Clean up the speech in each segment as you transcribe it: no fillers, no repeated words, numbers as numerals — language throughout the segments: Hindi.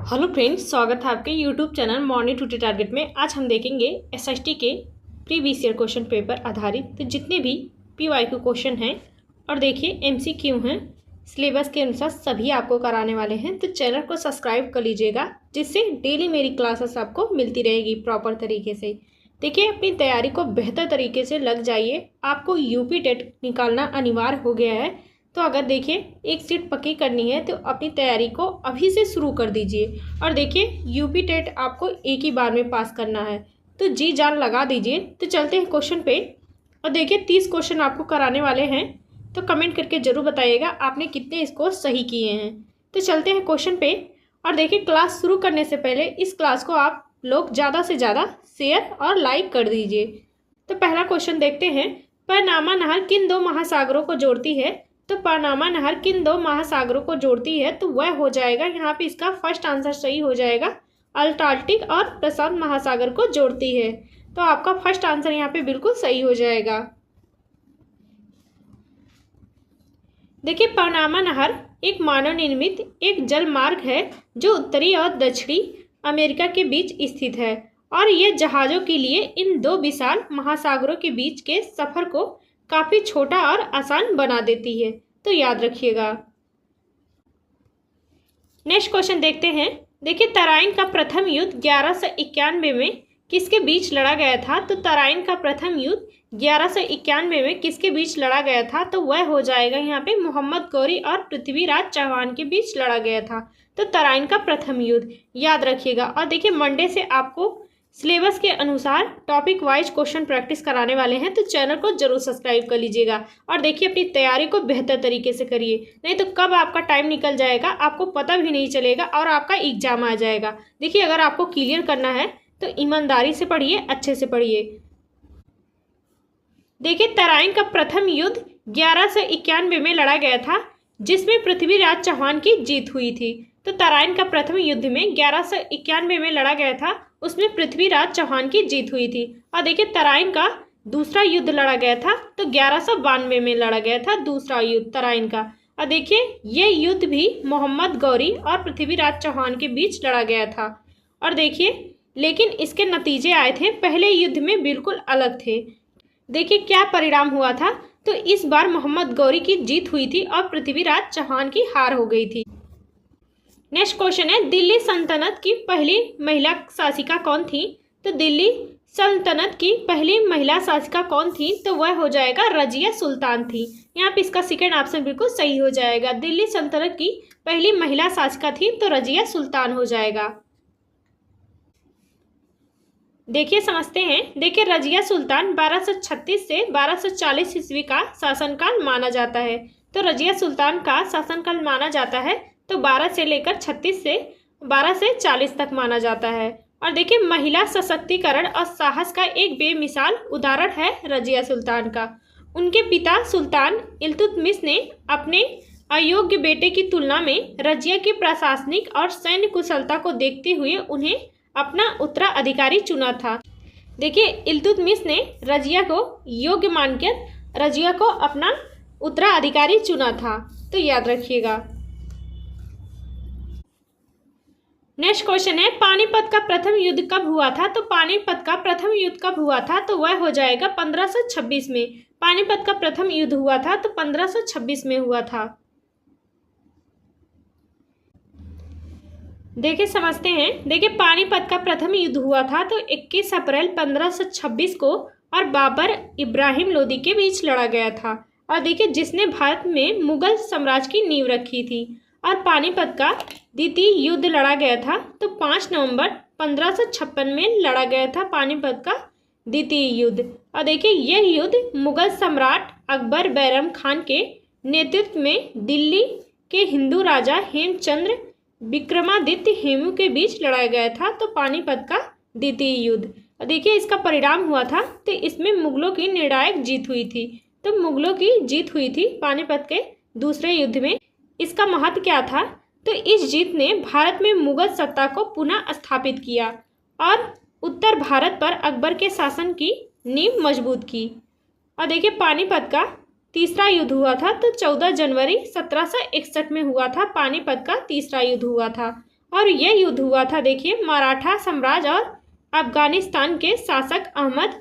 हेलो फ्रेंड्स, स्वागत है आपके YouTube channel morning to target में। आज हम देखेंगे एसएसटी के प्रीवियस ईयर क्वेश्चन पेपर आधारित तो जितने भी पीवाईक्यू क्वेश्चन हैं और देखिए एमसीक्यू हैं, सिलेबस के अनुसार सभी आपको कराने वाले हैं। तो चैनल को सब्सक्राइब कर लीजिएगा, जिससे डेली मेरी क्लासेस आपको मिलती रहेगी प्रॉपर तरीके से। देखिए, अपनी तैयारी को बेहतर तरीके से लग जाइए। आपको यूपी टेट निकालना अनिवार्य हो गया है, तो अगर देखिए एक सीट पक्की करनी है तो अपनी तैयारी को अभी से शुरू कर दीजिए। और देखिए, यूपी टेट आपको एक ही बार में पास करना है, तो जी जान लगा दीजिए। तो चलते हैं क्वेश्चन पे। और देखिए 30 क्वेश्चन आपको कराने वाले हैं, तो कमेंट करके ज़रूर बताइएगा आपने कितने स्कोर सही किए हैं। तो चलते हैं क्वेश्चन पे। और देखिए, क्लास शुरू करने से पहले इस क्लास को आप लोग ज़्यादा से ज़्यादा शेयर और लाइक कर दीजिए। तो पहला क्वेश्चन देखते हैं। पनामा नहर किन दो महासागरों को जोड़ती है? तो पनामा नहर किन दो महासागरों को जोड़ती है? तो वह हो जाएगा, यहाँ पे इसका फर्स्ट आंसर सही हो जाएगा, अटलांटिक और प्रशांत महासागर को जोड़ती है। तो आपका फर्स्ट आंसर यहाँ पे बिल्कुल सही हो जाएगा। देखिए, पनामा नहर एक मानव निर्मित एक जल मार्ग है जो उत्तरी और दक्षिणी अमेरिका के बीच स्थित है, और यह जहाज़ों के लिए इन दो विशाल महासागरों के बीच के सफ़र को काफ़ी छोटा और आसान बना देती है। तो याद रखिएगा। नेक्स्ट क्वेश्चन देखते हैं। देखिए, तराइन का प्रथम युद्ध 1191 में किसके बीच लड़ा गया था? तो तराइन का प्रथम युद्ध 1191 में किसके बीच लड़ा गया था? तो वह हो जाएगा यहाँ पे मोहम्मद गौरी और पृथ्वीराज चौहान के बीच लड़ा गया था। तो तराइन का प्रथम युद्ध याद रखिएगा। और देखिए, मंडे से आपको सिलेबस के अनुसार टॉपिक वाइज क्वेश्चन प्रैक्टिस कराने वाले हैं, तो चैनल को जरूर सब्सक्राइब कर लीजिएगा। और देखिए, अपनी तैयारी को बेहतर तरीके से करिए, नहीं तो कब आपका टाइम निकल जाएगा आपको पता भी नहीं चलेगा और आपका एग्जाम आ जाएगा। देखिए, अगर आपको क्लियर करना है तो ईमानदारी से पढ़िए, अच्छे से पढ़िए। देखिए, तराइन का प्रथम युद्ध 1191 में लड़ा गया था, जिसमें पृथ्वीराज चौहान की जीत हुई थी। तो तराइन का प्रथम युद्ध में 1191 में लड़ा गया था, उसमें पृथ्वीराज चौहान की जीत हुई थी। और देखिए, तराइन का दूसरा युद्ध लड़ा गया था तो 1192 में लड़ा गया था दूसरा युद्ध तराइन का। और देखिए, ये युद्ध भी मोहम्मद गौरी और पृथ्वीराज चौहान के बीच लड़ा गया था। और देखिए, लेकिन इसके नतीजे आए थे पहले युद्ध में बिल्कुल अलग थे। देखिए क्या परिणाम हुआ था। तो इस बार मोहम्मद गौरी की जीत हुई थी और पृथ्वीराज चौहान की हार हो गई थी। नेक्स्ट क्वेश्चन है, दिल्ली सल्तनत की पहली महिला शासिका कौन थी? तो दिल्ली सल्तनत की पहली महिला शासिका कौन थी? तो वह हो जाएगा रजिया सुल्तान थी। यहाँ पे इसका सेकेंड ऑप्शन बिल्कुल सही हो जाएगा। दिल्ली सल्तनत की पहली महिला शासिका थी तो रजिया सुल्तान हो जाएगा। देखिए, समझते हैं। देखिए, रजिया सुल्तान 1236 से 1240 ईस्वी का शासनकाल माना जाता है। तो रजिया सुल्तान का शासनकाल माना जाता है तो 12 से लेकर 36 से 12 से 40 तक माना जाता है। और देखिए, महिला सशक्तिकरण और साहस का एक बेमिसाल उदाहरण है रजिया सुल्तान का। उनके पिता सुल्तान इल्तुतमिश ने अपने अयोग्य बेटे की तुलना में रजिया की प्रशासनिक और सैन्य कुशलता को देखते हुए उन्हें अपना उत्तराधिकारी चुना था। देखिए, इल्तुतमिश ने रजिया को योग्य मानकर रजिया को अपना उत्तराधिकारी चुना था। तो याद रखिएगा। नेक्स्ट क्वेश्चन है, पानीपत का प्रथम युद्ध कब हुआ था? तो पानीपत का प्रथम युद्ध कब हुआ था? तो वह हो जाएगा 1526 में। पानीपत का प्रथम युद्ध हुआ था तो 1526 में हुआ था। देखिए, समझते हैं। देखिए, पानीपत का प्रथम युद्ध हुआ था तो 21 अप्रैल 1526 को और बाबर इब्राहिम लोदी के बीच लड़ा गया था। और देखिए, जिसने भारत में मुगल साम्राज्य की नींव रखी थी। और पानीपत का द्वितीय युद्ध लड़ा गया था तो 5 नवंबर 1556 में लड़ा गया था पानीपत का द्वितीय युद्ध। और देखिए, यह युद्ध मुगल सम्राट अकबर बैरम खान के नेतृत्व में दिल्ली के हिंदू राजा हेमचंद्र विक्रमादित्य हेमू के बीच लड़ाया गया था। तो पानीपत का द्वितीय युद्ध। और देखिए, इसका परिणाम हुआ था तो इसमें मुगलों की निर्णायक जीत हुई थी। तो मुगलों की जीत हुई थी पानीपत के दूसरे युद्ध में। इसका महत्व क्या था? तो इस जीत ने भारत में मुगल सत्ता को पुनः स्थापित किया और उत्तर भारत पर अकबर के शासन की नींव मजबूत की। और देखिए, पानीपत का तीसरा युद्ध हुआ था तो 14 जनवरी 1761 में हुआ था पानीपत का तीसरा युद्ध हुआ था। और यह युद्ध हुआ था देखिए मराठा साम्राज्य और अफगानिस्तान के शासक अहमद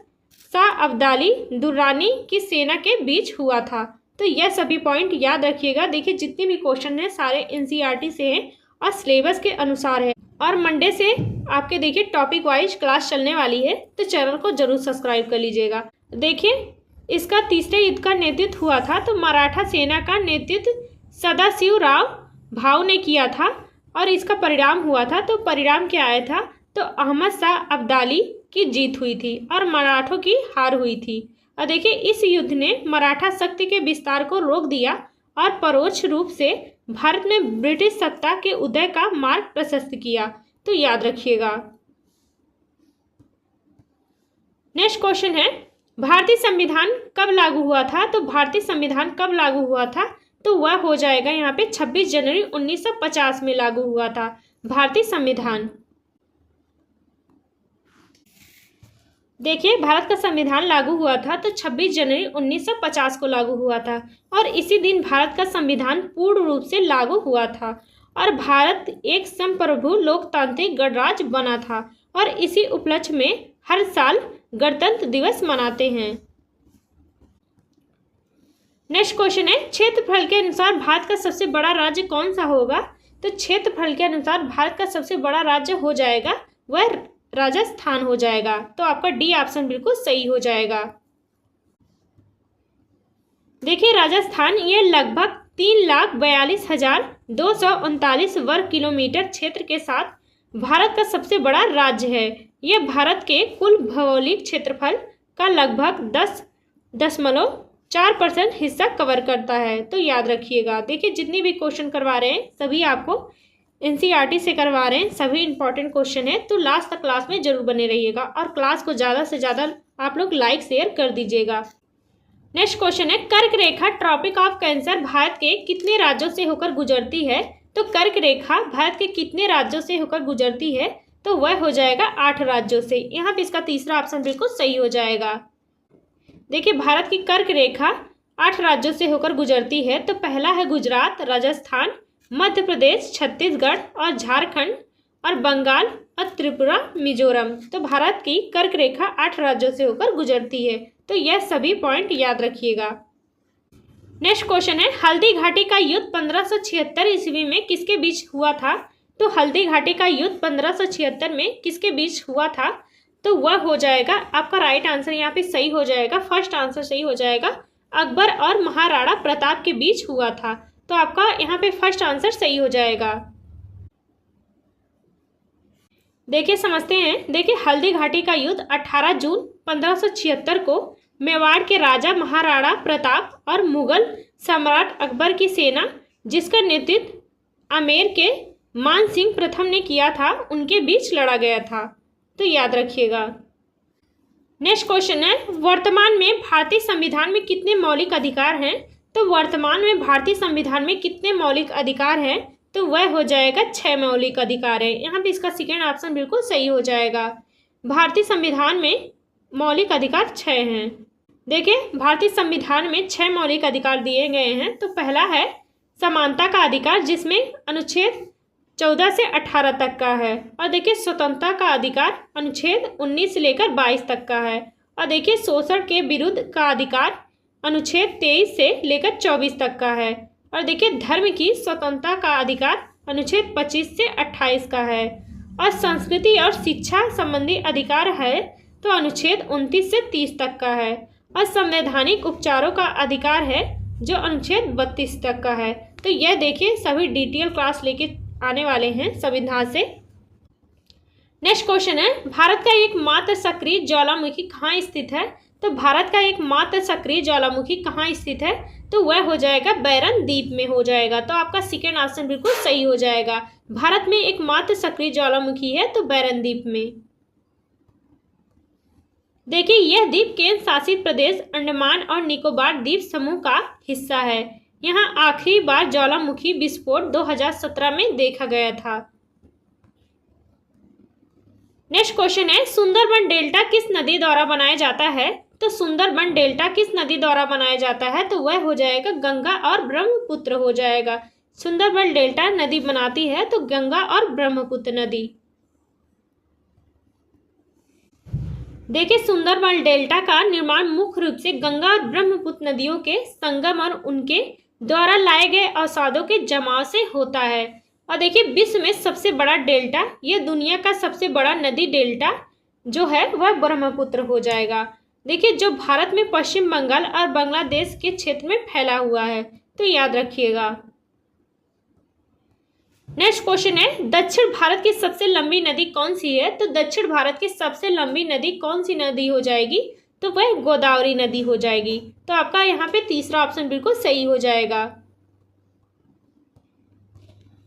शाह अब्दाली दुर्रानी की सेना के बीच हुआ था। तो यह सभी पॉइंट याद रखिएगा। देखिए जितने भी क्वेश्चन हैं सारे एनसीईआरटी से हैं और सिलेबस के अनुसार है और मंडे से आपके देखिए टॉपिक वाइज क्लास चलने वाली है, तो चैनल को जरूर सब्सक्राइब कर लीजिएगा। देखिए इसका तीसरे युद्ध का नेतृत्व हुआ था तो मराठा सेना का नेतृत्व सदाशिवराव भाऊ ने किया था और इसका परिणाम हुआ था। तो परिणाम क्या आया था, तो अहमद शाह अब्दाली की जीत हुई थी और मराठों की हार हुई थी। और देखिए इस युद्ध ने मराठा शक्ति के विस्तार को रोक दिया और परोक्ष रूप से भारत में ब्रिटिश सत्ता के उदय का मार्ग प्रशस्त किया। तो याद रखिएगा। नेक्स्ट क्वेश्चन है भारतीय संविधान कब लागू हुआ था। तो भारतीय संविधान कब लागू हुआ था, तो वह हो जाएगा यहाँ पे 26 जनवरी 1950 में लागू हुआ था भारतीय संविधान। देखिए भारत का संविधान लागू हुआ था तो 26 जनवरी 1950 को लागू हुआ था और इसी दिन भारत का संविधान पूर्ण रूप से लागू हुआ था और भारत एक संप्रभु लोकतांत्रिक गणराज्य बना था और इसी उपलक्ष्य में हर साल गणतंत्र दिवस मनाते हैं। नेक्स्ट क्वेश्चन है क्षेत्रफल के अनुसार भारत का सबसे बड़ा राज्य कौन सा होगा। तो क्षेत्रफल के अनुसार भारत का सबसे बड़ा राज्य हो जाएगा वह राजस्थान हो जाएगा। तो आपका डी ऑप्शन बिल्कुल सही हो जाएगा। देखिए राजस्थान ये लगभग 3,42,239 वर्ग किलोमीटर क्षेत्र के साथ भारत का सबसे बड़ा राज्य है। यह भारत के कुल भौगोलिक क्षेत्रफल का लगभग 10.4% हिस्सा कवर करता है। तो याद रखिएगा। देखिए जितने भी क्वेश्चन करवा रहे हैं सभी आपको एनसीईआरटी से करवा रहे हैं, सभी इंपॉर्टेंट क्वेश्चन है। तो लास्ट तक क्लास में जरूर बने रहिएगा और क्लास को ज़्यादा से ज़्यादा आप लोग लाइक शेयर कर दीजिएगा। नेक्स्ट क्वेश्चन है कर्क रेखा ट्रॉपिक ऑफ कैंसर भारत के कितने राज्यों से होकर गुजरती है। तो कर्क रेखा भारत के कितने राज्यों से होकर गुजरती है, तो वह हो जाएगा 8 राज्यों से। यहाँ पे इसका तीसरा ऑप्शन बिल्कुल सही हो जाएगा। देखिए भारत की कर्क रेखा 8 राज्यों से होकर गुजरती है। तो पहला है गुजरात, राजस्थान, मध्य प्रदेश, छत्तीसगढ़ और झारखंड और बंगाल और त्रिपुरा, मिजोरम। तो भारत की कर्क रेखा 8 राज्यों से होकर गुजरती है। तो यह सभी पॉइंट याद रखिएगा। नेक्स्ट क्वेश्चन है हल्दी घाटी का युद्ध 1576 ईस्वी में किसके बीच हुआ था। तो हल्दी घाटी का युद्ध 1576 में किसके बीच हुआ था, तो वह हो जाएगा आपका राइट आंसर यहाँ पे सही हो जाएगा। फर्स्ट आंसर सही हो जाएगा, अकबर और महाराणा प्रताप के बीच हुआ था। तो आपका यहाँ पे फर्स्ट आंसर सही हो जाएगा। देखिए समझते हैं। देखिए हल्दी घाटी का युद्ध 18 जून 1576 को मेवाड़ के राजा महाराणा प्रताप और मुगल सम्राट अकबर की सेना जिसका नेतृत्व आमेर के मान सिंह प्रथम ने किया था उनके बीच लड़ा गया था। तो याद रखिएगा। नेक्स्ट क्वेश्चन है वर्तमान में भारतीय संविधान में कितने मौलिक अधिकार हैं। तो वर्तमान में भारतीय संविधान में कितने मौलिक अधिकार हैं, तो वह हो जाएगा 6 मौलिक अधिकार है। यहाँ पे इसका सेकेंड ऑप्शन बिल्कुल सही हो जाएगा। भारतीय संविधान में मौलिक अधिकार 6 हैं। देखिए भारतीय संविधान में 6 मौलिक अधिकार दिए गए हैं। तो पहला है समानता का अधिकार जिसमें अनुच्छेद 14 से 18 तक का है। और देखिए स्वतंत्रता का अधिकार अनुच्छेद 19 से लेकर 22 तक का है। और देखिए शोषण के विरुद्ध का अधिकार अनुच्छेद 23 से लेकर 24 तक का है। और देखिए धर्म की स्वतंत्रता का अधिकार अनुच्छेद 25 से 28 का है। और संस्कृति और शिक्षा संबंधी अधिकार है तो अनुच्छेद 29 से 30 तक का है। और संवैधानिक उपचारों का अधिकार है जो अनुच्छेद 32 तक का है। तो यह देखिए सभी डिटेल क्लास लेके आने वाले हैं संविधान से। नेक्स्ट क्वेश्चन है भारत का एकमात्र सक्रिय ज्वालामुखी कहाँ स्थित है। तो भारत का एकमात्र सक्रिय ज्वालामुखी कहाँ स्थित है, तो वह हो जाएगा बैरन द्वीप में हो जाएगा। तो आपका सेकेंड ऑप्शन बिल्कुल सही हो जाएगा। भारत में एकमात्र सक्रिय ज्वालामुखी है तो बैरन द्वीप में। देखिए यह द्वीप केंद्र शासित प्रदेश अंडमान और निकोबार द्वीप समूह का हिस्सा है। यहाँ आखिरी बार ज्वालामुखी विस्फोट 2017 में देखा गया था। नेक्स्ट क्वेश्चन है सुंदरबन डेल्टा किस नदी द्वारा बनाया जाता है। तो सुंदरबन डेल्टा किस नदी द्वारा बनाया जाता है, तो वह हो जाएगा गंगा और ब्रह्मपुत्र हो जाएगा। सुंदरबन डेल्टा नदी बनाती है? तो गंगा और ब्रह्मपुत्र नदी। देखिए, सुंदरबन डेल्टा का निर्माण मुख्य रूप से गंगा और ब्रह्मपुत्र नदियों के संगम और उनके द्वारा लाए गए अवसादों के जमाव से होता है। और देखिए, विश्व में सबसे बड़ा डेल्टा, यह दुनिया का सबसे बड़ा नदी डेल्टा जो है वह ब्रह्मपुत्र हो जाएगा। देखिए, जो भारत में पश्चिम बंगाल और बांग्लादेश के क्षेत्र में फैला हुआ है, तो याद रखिएगा। नेक्स्ट क्वेश्चन है, दक्षिण भारत की सबसे लंबी नदी कौन सी है? तो दक्षिण भारत की सबसे लंबी नदी कौन सी नदी हो जाएगी? तो वह गोदावरी नदी हो जाएगी। तो आपका यहाँ पे तीसरा ऑप्शन बिल्कुल सही हो जाएगा।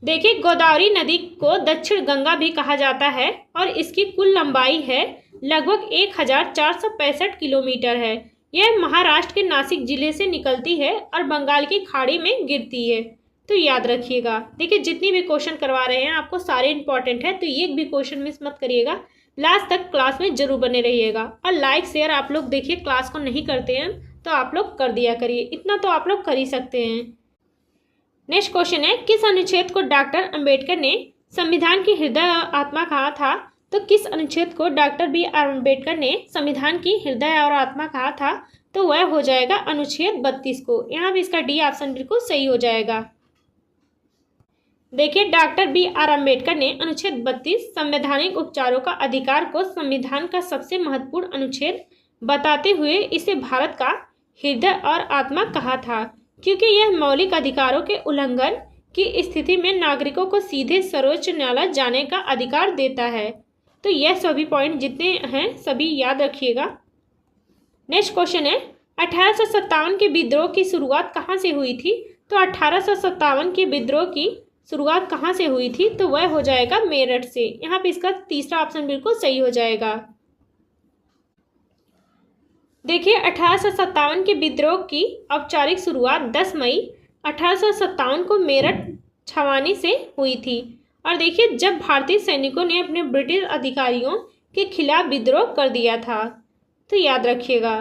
देखिए, गोदावरी नदी को दक्षिण गंगा भी कहा जाता है और इसकी कुल लंबाई है लगभग 1465 किलोमीटर है। यह महाराष्ट्र के नासिक जिले से निकलती है और बंगाल की खाड़ी में गिरती है। तो याद रखिएगा। देखिए, जितनी भी क्वेश्चन करवा रहे हैं आपको सारे इंपॉर्टेंट है, तो एक भी क्वेश्चन मिस मत करिएगा। लास्ट तक क्लास में जरूर बने रहिएगा। और लाइक शेयर आप लोग देखिए क्लास को नहीं करते हैं तो आप लोग कर दिया करिए, इतना तो आप लोग कर ही सकते हैं। नेक्स्ट क्वेश्चन है, किस अनुच्छेद को डॉक्टर अंबेडकर ने संविधान की हृदय और आत्मा कहा था? तो किस अनुच्छेद को डॉक्टर बी आर अम्बेडकर ने संविधान की हृदय और आत्मा कहा था? तो वह हो जाएगा अनुच्छेद 32 को। यहाँ भी इसका डी ऑप्शन बिल्कुल सही हो जाएगा। देखिए, डॉक्टर बी आर अम्बेडकर ने अनुच्छेद 32 संवैधानिक उपचारों का अधिकार को संविधान का सबसे महत्वपूर्ण अनुच्छेद बताते हुए इसे भारत का हृदय और आत्मा कहा था, क्योंकि यह मौलिक अधिकारों के उल्लंघन की स्थिति में नागरिकों को सीधे सर्वोच्च न्यायालय जाने का अधिकार देता है। तो यह सभी पॉइंट जितने हैं सभी याद रखिएगा। नेक्स्ट क्वेश्चन है, 1857 के विद्रोह की शुरुआत कहाँ से हुई थी? तो 1857 के विद्रोह की शुरुआत कहाँ से हुई थी? तो वह हो जाएगा मेरठ से। यहाँ पे इसका तीसरा ऑप्शन बिल्कुल सही हो जाएगा। देखिए, 1857 के विद्रोह की औपचारिक शुरुआत 10 मई 1857 को मेरठ छावनी से हुई थी। और देखिए, जब भारतीय सैनिकों ने अपने ब्रिटिश अधिकारियों के खिलाफ विद्रोह कर दिया था। तो याद रखिएगा।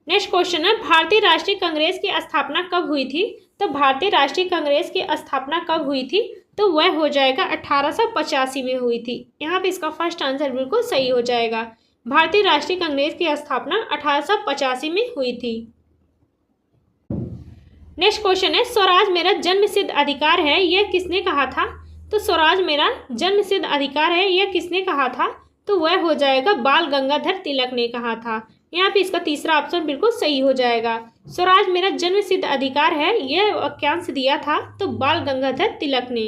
नेक्स्ट क्वेश्चन है, भारतीय राष्ट्रीय कांग्रेस की स्थापना कब हुई थी? तो भारतीय राष्ट्रीय कांग्रेस की स्थापना कब हुई थी? तो वह हो जाएगा 1885 में हुई थी। यहाँ पे इसका फर्स्ट आंसर बिल्कुल सही हो जाएगा। भारतीय राष्ट्रीय कांग्रेस की स्थापना 1885 में हुई थी। नेक्स्ट क्वेश्चन है, स्वराज मेरा जन्मसिद्ध अधिकार है, यह किसने कहा था? तो स्वराज मेरा जन्मसिद्ध अधिकार है, यह किसने कहा था? तो वह हो जाएगा बाल गंगाधर तिलक ने कहा था। यहाँ पे इसका तीसरा ऑप्शन बिल्कुल सही हो जाएगा। स्वराज मेरा जन्मसिद्ध अधिकार है, यह वाक्यांश दिया था तो बाल गंगाधर तिलक ने।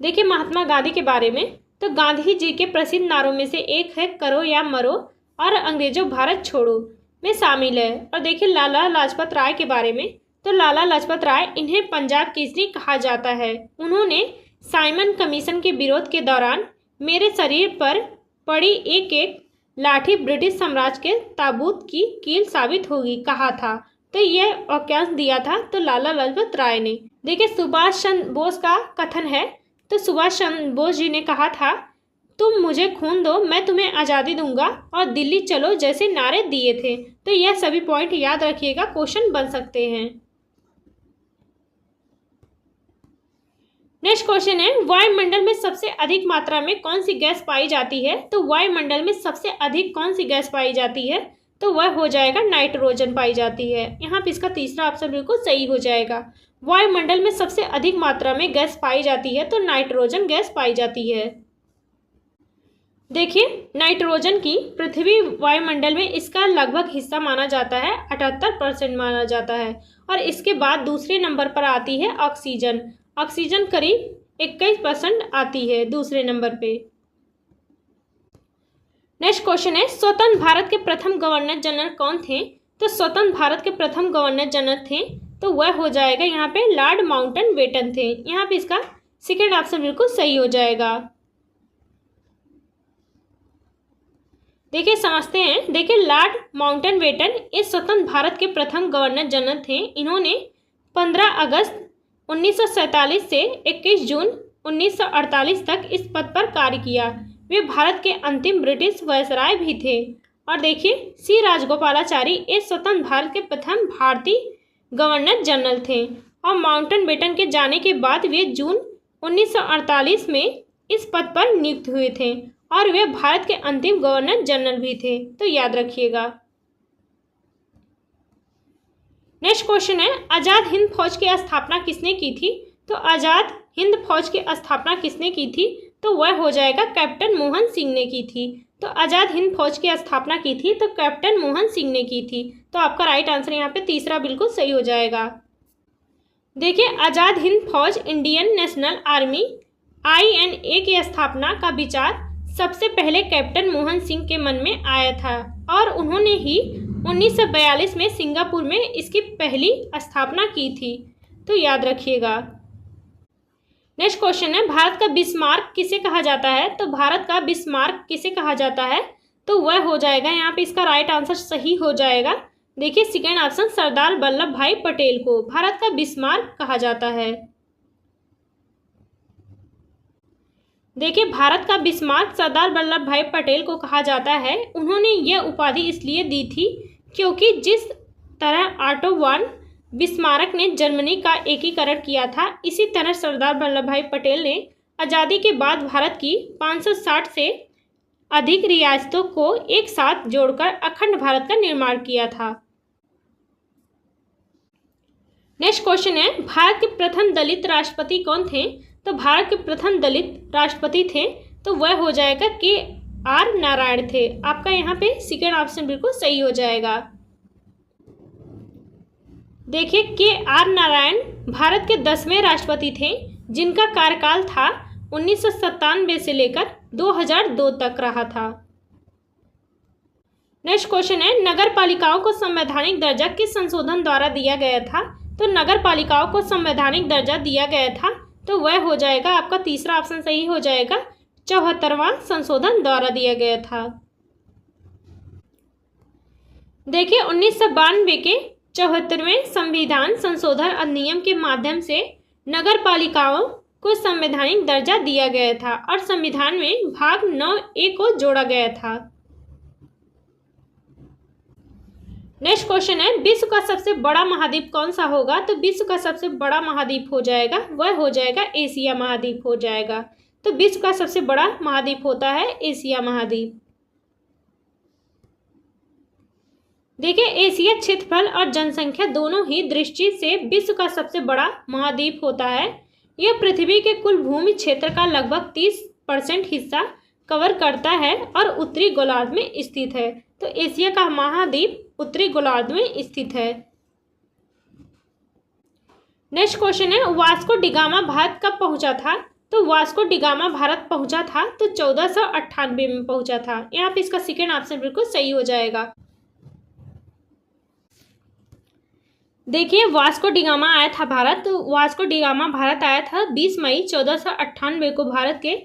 देखिए, महात्मा गांधी के बारे में, तो गांधी जी के प्रसिद्ध नारों में से एक है करो या मरो और अंग्रेजों भारत छोड़ो में शामिल है। और देखिए, लाला लाजपत राय के बारे में, तो लाला लाजपत राय, इन्हें पंजाब केसरी कहा जाता है। उन्होंने साइमन कमीशन के विरोध के दौरान मेरे शरीर पर पड़ी एक एक लाठी ब्रिटिश साम्राज्य के ताबूत की कील साबित होगी कहा था। तो यह वाक्यांश दिया था तो लाला लाजपत राय ने। देखिए, सुभाष चंद्र बोस का कथन है, तो सुभाष चंद्र बोस जी ने कहा था, तुम मुझे खून दो मैं तुम्हें आज़ादी दूंगा और दिल्ली चलो जैसे नारे दिए थे। तो यह सभी पॉइंट याद रखिएगा, क्वेश्चन बन सकते हैं। नेक्स्ट क्वेश्चन है, वायुमंडल में सबसे अधिक मात्रा में कौन सी गैस पाई जाती है? तो वायुमंडल में सबसे अधिक कौन सी गैस पाई जाती है? तो वह हो जाएगा नाइट्रोजन पाई जाती है। यहाँ पे इसका तीसरा ऑप्शन बिल्कुल सही हो जाएगा। वायुमंडल में सबसे अधिक मात्रा में गैस पाई जाती है तो नाइट्रोजन गैस पाई जाती है। देखिए, नाइट्रोजन की पृथ्वी वायुमंडल में इसका लगभग हिस्सा माना जाता है, 78% माना जाता है। और इसके बाद दूसरे नंबर पर आती है ऑक्सीजन। ऑक्सीजन करीब 21% आती है दूसरे नंबर पे। नेक्स्ट क्वेश्चन है, स्वतंत्र भारत के प्रथम गवर्नर जनरल कौन थे? तो स्वतंत्र भारत के प्रथम गवर्नर जनरल थे तो वह हो जाएगा यहाँ पे लॉर्ड माउंटबेटन थे। यहाँ पे इसका सेकेंड ऑप्शन बिल्कुल सही हो जाएगा। देखिए, समझते हैं। देखिए, लॉर्ड माउंटबेटन इस स्वतंत्र भारत के प्रथम गवर्नर जनरल थे। इन्होंने 15 अगस्त 1947 से 21 जून 1948 तक इस पद पर कार्य किया। वे भारत के अंतिम ब्रिटिश वायसराय भी थे और देखिए सी राजगोपालाचारी ये स्वतंत्र भारत के प्रथम भारतीय गवर्नर जनरल थे और माउंटबेटन के जाने के बाद वे जून 1948 में इस पद पर नियुक्त हुए थे और वे भारत के अंतिम गवर्नर जनरल भी थे, तो याद रखिएगा। नेक्स्ट क्वेश्चन है आज़ाद हिंद फौज की स्थापना किसने की थी? तो आज़ाद हिंद फौज की स्थापना किसने की थी? तो वह हो जाएगा कैप्टन मोहन सिंह ने की थी। तो आज़ाद हिंद फौज की स्थापना की थी तो कैप्टन मोहन सिंह ने की थी। तो आपका राइट आंसर यहाँ पे तीसरा बिल्कुल सही हो जाएगा। देखिए आज़ाद हिंद फौज इंडियन नेशनल आर्मी INA की स्थापना का विचार सबसे पहले कैप्टन मोहन सिंह के मन में आया था और उन्होंने ही 1942 में सिंगापुर में इसकी पहली स्थापना की थी, तो याद रखिएगा। नेक्स्ट क्वेश्चन है भारत का बिस्मार्क किसे कहा जाता है? तो भारत का बिस्मार्क किसे कहा जाता है? तो वह हो जाएगा यहाँ पे इसका राइट आंसर सही हो जाएगा। देखिए सेकेंड ऑप्शन सरदार वल्लभ भाई पटेल को भारत का बिस्मार्क कहा जाता है। देखिए भारत का बिस्मार्क सरदार वल्लभ भाई पटेल को कहा जाता है। उन्होंने यह उपाधि इसलिए दी थी क्योंकि जिस तरह ऑटो वॉन बिस्मार्क ने जर्मनी का एकीकरण किया था, इसी तरह सरदार वल्लभ भाई पटेल ने आज़ादी के बाद भारत की 560 से अधिक रियासतों को एक साथ जोड़कर अखंड भारत का निर्माण किया था। नेक्स्ट क्वेश्चन है भारत के प्रथम दलित राष्ट्रपति कौन थे? तो भारत के प्रथम दलित राष्ट्रपति थे तो वह हो जाएगा KR नारायण थे। आपका यहाँ पे सेकेंड ऑप्शन बिल्कुल सही हो जाएगा। देखिए KR नारायण भारत के 10वें राष्ट्रपति थे जिनका कार्यकाल था 1997 से लेकर 2002 तक रहा था। नेक्स्ट क्वेश्चन है नगर पालिकाओं को संवैधानिक दर्जा किस संशोधन द्वारा दिया गया था? तो नगर पालिकाओं को संवैधानिक दर्जा दिया गया था तो वह हो जाएगा आपका तीसरा ऑप्शन सही हो जाएगा 74वां संशोधन द्वारा दिया गया था। देखिए 1992 के 74वें संविधान संशोधन अधिनियम के माध्यम से नगर पालिकाओं को संवैधानिक दर्जा दिया गया था और संविधान में भाग 9A को जोड़ा गया था। नेक्स्ट क्वेश्चन है विश्व का सबसे बड़ा महाद्वीप कौन सा होगा? तो विश्व का सबसे बड़ा महाद्वीप हो जाएगा वह हो जाएगा एशिया महाद्वीप हो जाएगा। तो विश्व का सबसे बड़ा महाद्वीप होता है एशिया महाद्वीप। देखिए एशिया क्षेत्रफल और जनसंख्या दोनों ही दृष्टि से विश्व का सबसे बड़ा महाद्वीप होता है। यह पृथ्वी के कुल भूमि क्षेत्र का लगभग 30% हिस्सा कवर करता है और उत्तरी गोलार्ध में स्थित है। तो एशिया का महाद्वीप उत्तरी गोलार्ध में स्थित है। नेक्स्ट क्वेश्चन है वास्को डिगामा भारत कब पहुंचा था? तो वास्को डिगामा भारत पहुंचा था तो 1498 में पहुंचा था। यहाँ पे इसका सेकेंड ऑप्शन बिल्कुल सही हो जाएगा। देखिए वास्को डिगामा आया था भारत, तो वास्को डिगामा भारत आया था 20 मई 1498 को भारत के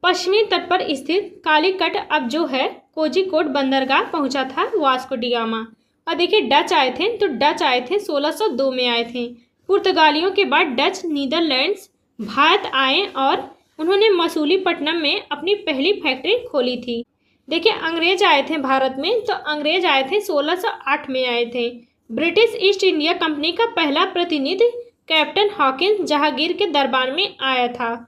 पश्चिमी तट पर स्थित कालीकट अब जो है कोझिकोड बंदरगाह पहुंचा था वास्को डिगामा। और देखिए डच आए थे तो डच आए थे 1602 में आए थे। पुर्तगालियों के बाद डच नीदरलैंड्स भारत आए और उन्होंने मसूलीपट्टनम में अपनी पहली फैक्ट्री खोली थी। देखिए अंग्रेज आए थे भारत में, तो अंग्रेज आए थे 1608 में आए थे। ब्रिटिश ईस्ट इंडिया कंपनी का पहला प्रतिनिधि कैप्टन हॉकिंस जहांगीर के दरबार में आया था।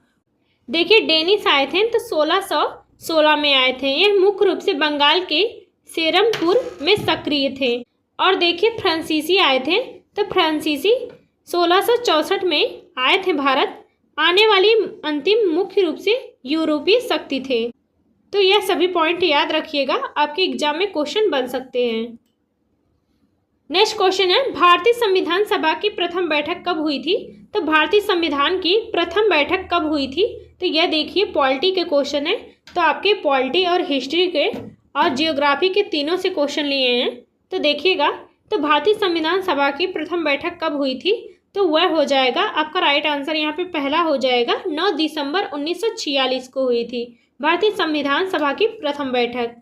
देखिए डेनिश आए थे तो 1616 में आए थे। यह मुख्य रूप से बंगाल के सेरमपुर में सक्रिय थे। और देखिए फ्रांसीसी आए थे तो फ्रांसीसी 1664 में आए थे भारत। आने वाली अंतिम मुख्य रूप से यूरोपीय शक्ति थे। तो यह सभी पॉइंट याद रखिएगा, आपके एग्जाम में क्वेश्चन बन सकते हैं। नेक्स्ट क्वेश्चन है भारतीय संविधान सभा की प्रथम बैठक कब हुई थी? तो भारतीय संविधान की प्रथम बैठक कब हुई थी? तो यह देखिए पॉलिटी के क्वेश्चन है, तो आपके पॉलिटी और हिस्ट्री के और जियोग्राफी के तीनों से क्वेश्चन लिए हैं। तो देखिएगा, तो भारतीय संविधान सभा की प्रथम बैठक कब हुई थी? तो वह हो जाएगा आपका राइट आंसर यहाँ पे पहला हो जाएगा 9 दिसंबर 1946 को हुई थी भारतीय संविधान सभा की प्रथम बैठक।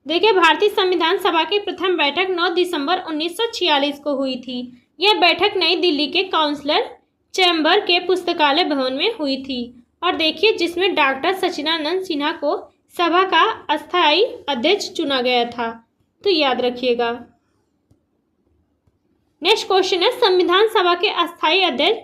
देखिए भारतीय संविधान सभा की प्रथम बैठक 9 दिसंबर 1946 को हुई थी। यह बैठक नई दिल्ली के काउंसलर चैम्बर के पुस्तकालय भवन में हुई थी और देखिए जिसमें डॉक्टर सच्चिदानंद सिन्हा को सभा का अस्थायी अध्यक्ष चुना गया था? तो याद रखिएगा। नेक्स्ट क्वेश्चन है, संविधान सभा के अस्थायी अध्यक्ष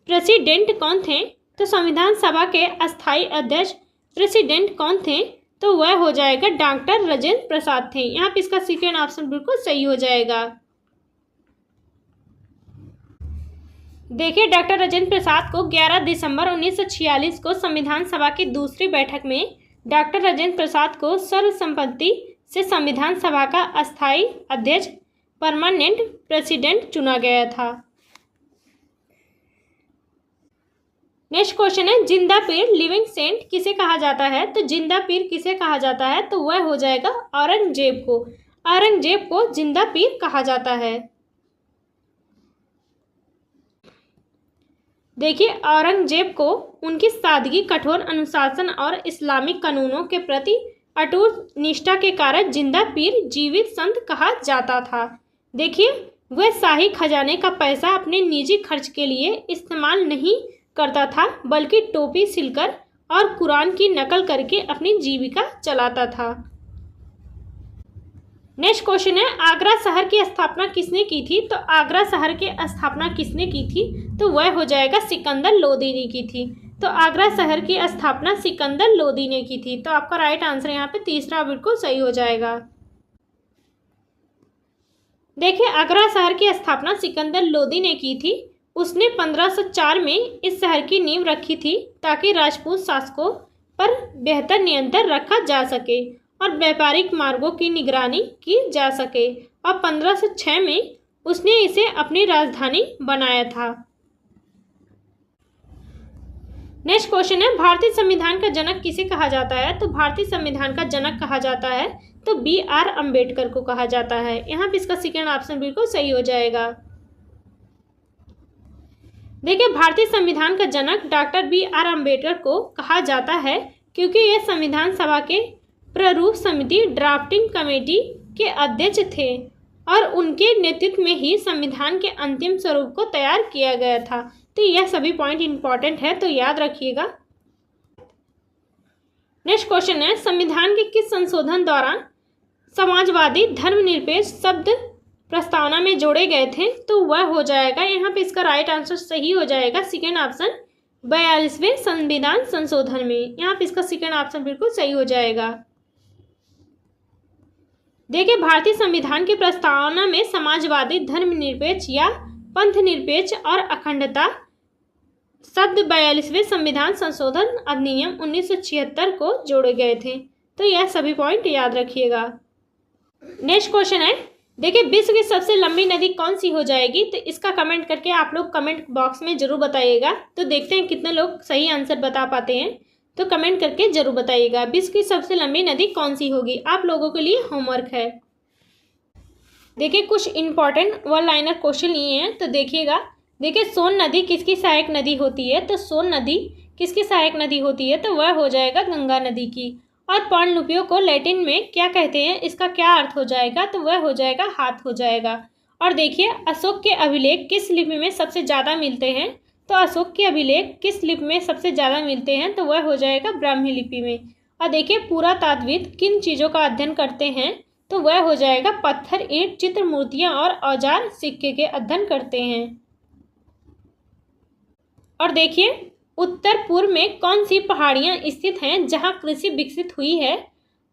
प्रेसिडेंट कौन थे? तो संविधान सभा के अस्थायी अध्यक्ष प्रेसिडेंट कौन थे? तो वह हो जाएगा डॉक्टर राजेंद्र प्रसाद थे। यहाँ पे इसका सेकेंड ऑप्शन बिल्कुल सही हो जाएगा। देखिए, डॉक्टर राजेंद्र प्रसाद को 11 दिसंबर 1946 को संविधान सभा की दूसरी बैठक में डॉक्टर राजेंद्र प्रसाद को सर्वसम्मति से संविधान सभा का अस्थायी अध्यक्ष परमानेंट प्रेसिडेंट चुना गया था। नेक्स्ट क्वेश्चन है, जिंदा पीर लिविंग सेंट किसे कहा जाता है? तो जिंदा पीर किसे कहा जाता है? तो वह हो जाएगा औरंगजेब को। औरंगजेब को जिंदा पीर कहा जाता है। देखिए, औरंगजेब को उनकी सादगी, कठोर अनुशासन और इस्लामिक कानूनों के प्रति अटूट निष्ठा के कारण जिंदा पीर जीवित संत कहा जाता था। देखिए, वह शाही खजाने का पैसा अपने निजी खर्च के लिए इस्तेमाल नहीं करता था, बल्कि टोपी सिलकर और कुरान की नकल करके अपनी जीविका चलाता था। नेक्स्ट क्वेश्चन है, आगरा शहर की स्थापना किसने की थी? तो आगरा शहर की स्थापना किसने की थी? तो वह हो जाएगा सिकंदर लोदी ने की थी। तो आगरा शहर की स्थापना सिकंदर लोदी ने की थी। तो आपका राइट आंसर यहाँ पे तीसरा बिल्कुल सही हो जाएगा। देखिए, आगरा शहर की स्थापना सिकंदर लोदी ने की थी। उसने 1504 में इस शहर की नींव रखी थी ताकि राजपूत शासकों पर बेहतर नियंत्रण रखा जा सके और व्यापारिक मार्गों की निगरानी की जा सके, और 1506 में उसने इसे अपनी राजधानी बनाया था। नेक्स्ट क्वेश्चन है, भारतीय संविधान का जनक किसे कहा जाता है? तो भारतीय संविधान का जनक कहा जाता है तो BR अम्बेडकर को कहा जाता है। यहाँ पे इसका सेकेंड ऑप्शन बिल्कुल सही हो जाएगा। देखिए, भारतीय संविधान का जनक डॉक्टर BR अम्बेडकर को कहा जाता है क्योंकि यह संविधान सभा के प्रारूप समिति ड्राफ्टिंग कमेटी के अध्यक्ष थे और उनके नेतृत्व में ही संविधान के अंतिम स्वरूप को तैयार किया गया था। तो यह सभी पॉइंट इंपॉर्टेंट है, तो याद रखिएगा। नेक्स्ट क्वेश्चन है, संविधान के किस संशोधन द्वारा समाजवादी धर्मनिरपेक्ष शब्द प्रस्तावना में जोड़े गए थे? तो वह हो जाएगा, यहाँ पे इसका राइट आंसर सही हो जाएगा सेकेंड ऑप्शन 42वें संविधान संशोधन में। यहाँ पे इसका सेकेंड ऑप्शन बिल्कुल सही हो जाएगा। देखिए, भारतीय संविधान की प्रस्तावना में समाजवादी धर्मनिरपेक्ष या पंथ निरपेक्ष और अखंडता शब्द 42वें संविधान संशोधन अधिनियम 1976 को जोड़े गए थे। तो यह सभी पॉइंट याद रखिएगा। नेक्स्ट क्वेश्चन है, देखिए, विश्व की सबसे लंबी नदी कौन सी हो जाएगी? तो इसका कमेंट करके आप लोग कमेंट बॉक्स में जरूर बताइएगा। तो देखते हैं कितने लोग सही आंसर बता पाते हैं, तो कमेंट करके जरूर बताइएगा विश्व की सबसे लंबी नदी कौन सी होगी। आप लोगों के लिए होमवर्क है। देखिए, कुछ इंपॉर्टेंट वन लाइनर क्वेश्चन लिए हैं, तो देखिएगा। देखिए, सोन नदी किसकी सहायक नदी होती है? तो सोन नदी किसकी सहायक नदी होती है? तो वह हो जाएगा गंगा नदी की। और पांडुलिपियों को लैटिन में क्या कहते हैं? इसका क्या अर्थ हो जाएगा? तो वह हो जाएगा हाथ हो जाएगा। और देखिए, अशोक के अभिलेख किस लिपि में सबसे ज़्यादा मिलते हैं? तो अशोक के अभिलेख किस लिपि में सबसे ज़्यादा मिलते हैं? तो वह हो जाएगा ब्राह्मी लिपि में। और देखिए, पुरातात्विद किन चीज़ों का अध्ययन करते हैं? तो वह हो जाएगा पत्थर, ईंट, चित्र, मूर्तियाँ और औजार सिक्के के अध्ययन करते हैं। और देखिए, उत्तर पूर्व में कौन सी पहाड़ियाँ स्थित हैं जहाँ कृषि विकसित हुई है?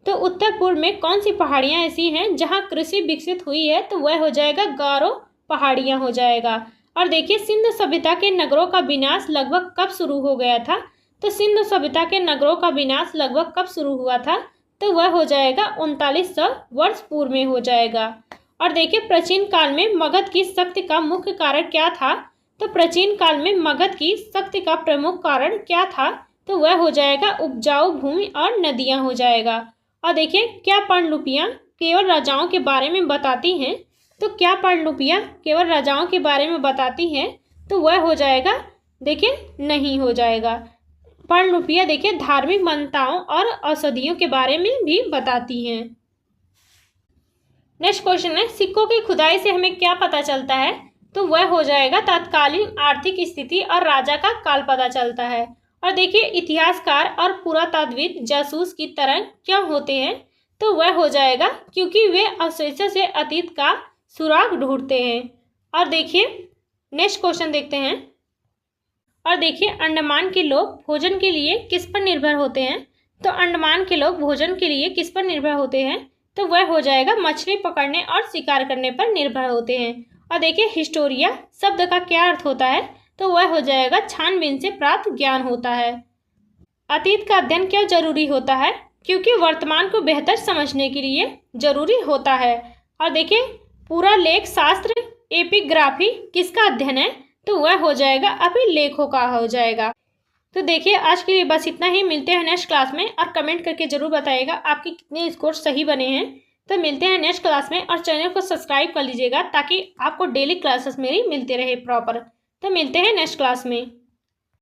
तो उत्तर पूर्व में कौन सी पहाड़ियाँ ऐसी हैं जहाँ कृषि विकसित हुई है? तो वह हो जाएगा गारो पहाड़ियाँ हो जाएगा। और देखिए, सिंधु सभ्यता के नगरों का विनाश लगभग कब शुरू हो गया था? तो सिंधु सभ्यता के नगरों का विनाश लगभग कब शुरू हुआ था? तो वह हो जाएगा 3900 वर्ष पूर्व में हो जाएगा। और देखिए, प्राचीन काल में मगध की शक्ति का मुख्य कारण क्या था? तो प्राचीन काल में मगध की शक्ति का प्रमुख कारण क्या था? तो वह हो जाएगा उपजाऊ भूमि और नदियां हो जाएगा। और देखिए, क्या पांडुलिपियां केवल राजाओं के बारे में बताती हैं? तो क्या पांडुलिपियां केवल राजाओं के बारे में बताती हैं? तो वह हो जाएगा, देखिए, नहीं हो जाएगा। पांडुलिपियां देखिए धार्मिक मान्यताओं और औषधियों के बारे में भी बताती हैं। नेक्स्ट क्वेश्चन है, सिक्कों की खुदाई से हमें क्या पता चलता है? तो वह हो जाएगा तत्कालीन आर्थिक स्थिति और राजा का काल पता चलता है। और देखिए इतिहासकार और पुरातत्वविद जासूस की तरह क्यों होते हैं, तो वह हो जाएगा क्योंकि वे अवशेषों से अतीत का सुराग ढूंढते हैं। और देखिए नेक्स्ट क्वेश्चन देखते हैं। और देखिए अंडमान के लोग भोजन के लिए किस पर निर्भर होते हैं, तो अंडमान के लोग भोजन के लिए किस पर निर्भर होते हैं, तो वह हो जाएगा मछली पकड़ने और शिकार करने पर निर्भर होते हैं। और देखिए हिस्टोरिया शब्द का क्या अर्थ होता है, तो वह हो जाएगा छानबीन से प्राप्त ज्ञान होता है। अतीत का अध्ययन क्यों जरूरी होता है, क्योंकि वर्तमान को बेहतर समझने के लिए जरूरी होता है। और देखिए पूरा लेख शास्त्र एपिग्राफी किसका अध्ययन है, तो वह हो जाएगा अभिलेखों का हो जाएगा। तो देखिए आज के लिए बस इतना ही। मिलते हैं नेक्स्ट क्लास में और कमेंट करके जरूर बताइएगा आपके कितने स्कोर सही बने हैं। तो मिलते हैं नेक्स्ट क्लास में और चैनल को सब्सक्राइब कर लीजिएगा ताकि आपको डेली क्लासेस मेरी मिलते रहे प्रॉपर। तो मिलते हैं नेक्स्ट क्लास में।